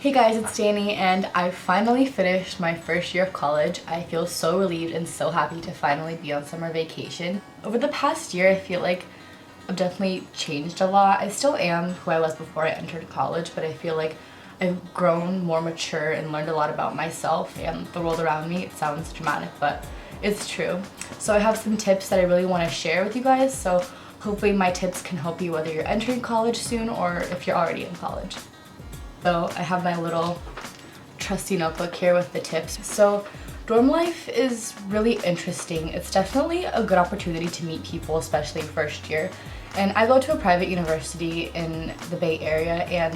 Hey guys, it's Danny and I finally finished my first year of college. I feel so relieved and so happy to finally be on summer vacation. Over the past year, I feel like I've definitely changed a lot. I still am who I was before I entered college, but I feel like I've grown more mature and learned a lot about myself and the world around me. It sounds dramatic, but it's true. So I have some tips that I really want to share with you guys, so hopefully my tips can help you whether you're entering college soon or if you're already in college. So I have my little trusty notebook here with the tips. So dorm life is really interesting. It's definitely a good opportunity to meet people, especially first year. And I go to a private university in the Bay Area, and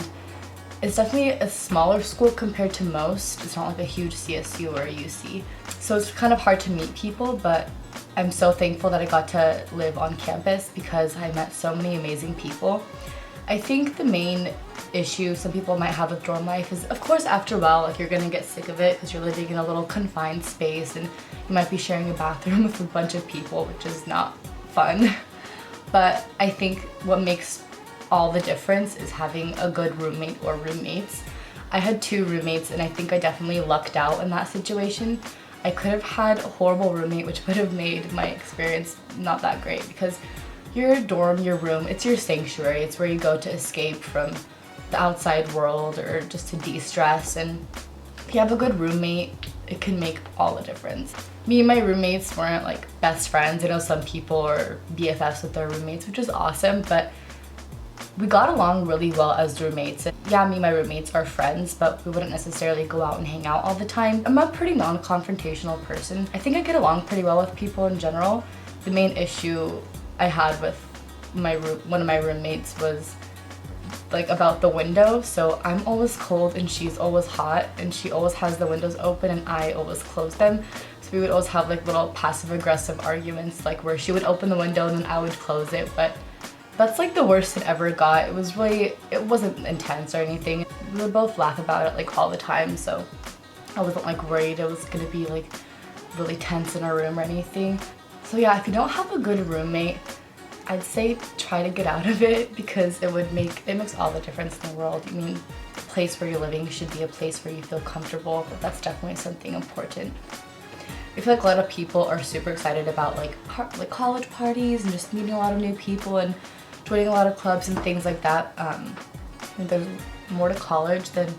it's definitely a smaller school compared to most. It's not like a huge CSU or a UC. So it's kind of hard to meet people, but I'm so thankful that I got to live on campus because I met so many amazing people. I think the main issue some people might have with dorm life is, of course, after a while, like, you're gonna get sick of it because you're living in a little confined space and you might be sharing a bathroom with a bunch of people, which is not fun. But I think what makes all the difference is having a good roommate or roommates. I had 2 roommates and I think I definitely lucked out in that situation. I could have had a horrible roommate, which would have made my experience not that great, because your dorm, your room, it's your sanctuary. It's where you go to escape from the outside world or just to de-stress. And if you have a good roommate, it can make all the difference. Me and my roommates weren't like best friends. I know some people are BFFs with their roommates, which is awesome, but we got along really well as roommates. Yeah, me and my roommates are friends, but we wouldn't necessarily go out and hang out all the time. I'm a pretty non-confrontational person. I think I get along pretty well with people in general. The main issue I had with one of my roommates was like about the window. So I'm always cold and she's always hot, and she always has the windows open and I always close them. So we would always have like little passive aggressive arguments, like where she would open the window and then I would close it. But that's like the worst it ever got. It wasn't intense or anything. We would both laugh about it like all the time, so I wasn't like worried it was gonna be like really tense in our room or anything. So yeah, if you don't have a good roommate, I'd say try to get out of it, because it makes all the difference in the world. I mean, the place where you're living should be a place where you feel comfortable, but that's definitely something important. I feel like a lot of people are super excited about like college parties and just meeting a lot of new people and joining a lot of clubs and things like that. And there's more to college than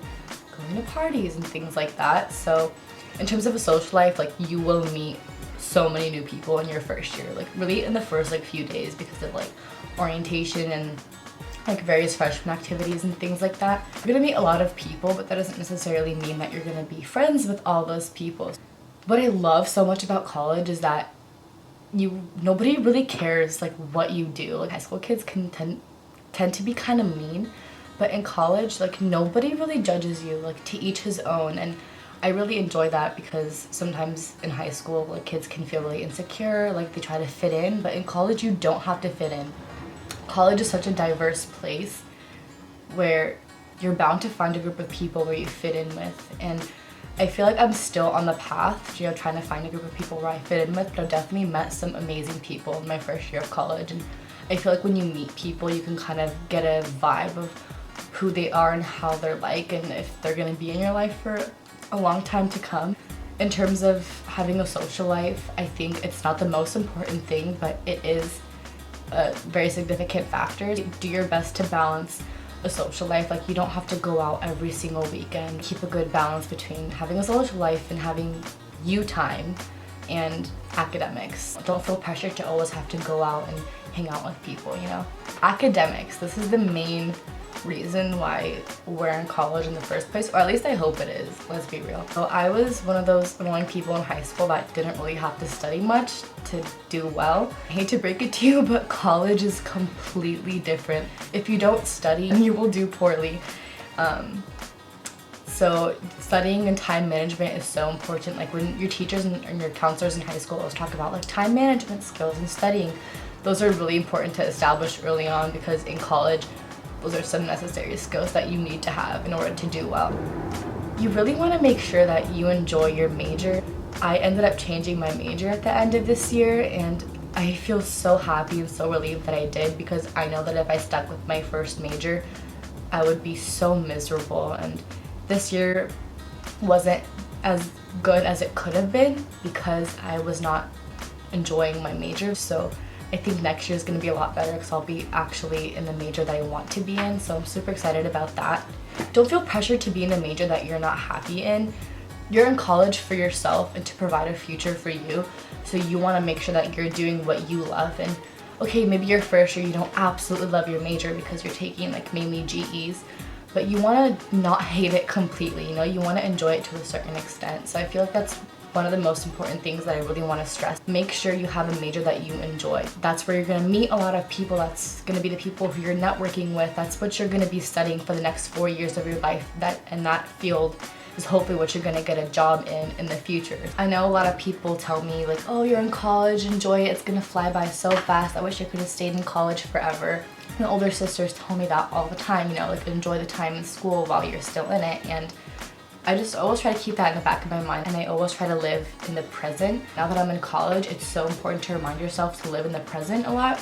going to parties and things like that. So in terms of a social life, like, you will meet so many new people in your first year, like really in the first like few days, because of like orientation and like various freshman activities and things like that. You're gonna meet a lot of people, but that doesn't necessarily mean that you're gonna be friends with all those people. What I love so much about college is that nobody really cares like what you do. Like, high school kids can tend to be kind of mean, but in college, like, nobody really judges you, like, to each his own. And I really enjoy that, because sometimes in high school, like, kids can feel really insecure, like they try to fit in, but in college you don't have to fit in. College is such a diverse place where you're bound to find a group of people where you fit in with, and I feel like I'm still on the path, trying to find a group of people where I fit in with, but I've definitely met some amazing people in my first year of college, and I feel like when you meet people, you can kind of get a vibe of who they are and how they're like, and if they're gonna be in your life for a long time to come. In terms of having a social life, I think it's not the most important thing, but it is a very significant factor. Do your best to balance a social life. Like, you don't have to go out every single weekend. Keep a good balance between having a social life and having you time and academics. Don't feel pressure to always have to go out and hang out with people, you know? Academics, this is the main reason why we're in college in the first place, or at least I hope it is, let's be real. So I was one of those annoying people in high school that didn't really have to study much to do well. I hate to break it to you, but college is completely different. If you don't study, you will do poorly. So studying and time management is so important. Like, when your teachers and your counselors in high school always talk about like time management skills and studying, those are really important to establish early on, because in college, those are some necessary skills that you need to have in order to do well. You really want to make sure that you enjoy your major. I ended up changing my major at the end of this year, and I feel so happy and so relieved that I did, because I know that if I stuck with my first major, I would be so miserable, and This year wasn't as good as it could have been because I was not enjoying my major. So I think next year is going to be a lot better because I'll be actually in the major that I want to be in. So I'm super excited about that. Don't feel pressured to be in a major that you're not happy in. You're in college for yourself and to provide a future for you. So you want to make sure that you're doing what you love. And okay, maybe your first year you don't absolutely love your major because you're taking like mainly GEs, but you want to not hate it completely, you know, you want to enjoy it to a certain extent. So I feel like that's one of the most important things that I really want to stress. Make sure you have a major that you enjoy. That's where you're going to meet a lot of people. That's going to be the people who you're networking with. That's what you're going to be studying for the next 4 years of your life. That field is hopefully what you're going to get a job in the future. I know a lot of people tell me like, oh, you're in college, enjoy it, it's going to fly by so fast. I wish I could have stayed in college forever. My older sisters tell me that all the time, you know, like enjoy the time in school while you're still in it. And I just always try to keep that in the back of my mind, and I always try to live in the present. Now that I'm in college, it's so important to remind yourself to live in the present a lot.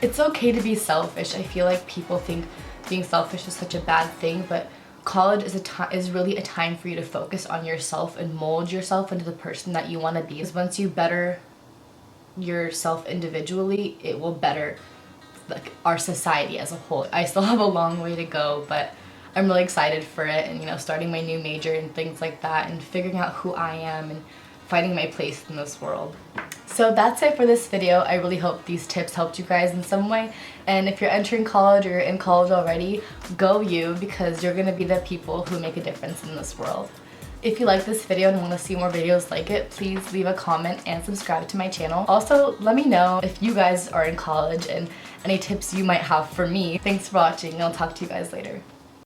It's okay to be selfish. I feel like people think being selfish is such a bad thing, but college is really a time for you to focus on yourself and mold yourself into the person that you want to be. Because once you better yourself individually, it will better like our society as a whole. I still have a long way to go, but I'm really excited for it, and you know, starting my new major and things like that, and figuring out who I am and finding my place in this world. So that's it for this video. I really hope these tips helped you guys in some way, and if you're entering college or you're in college already, go you, because you're gonna be the people who make a difference in this world. If you like this video and want to see more videos like it, please leave a comment and subscribe to my channel. Also, let me know if you guys are in college and any tips you might have for me. Thanks for watching, and I'll talk to you guys later.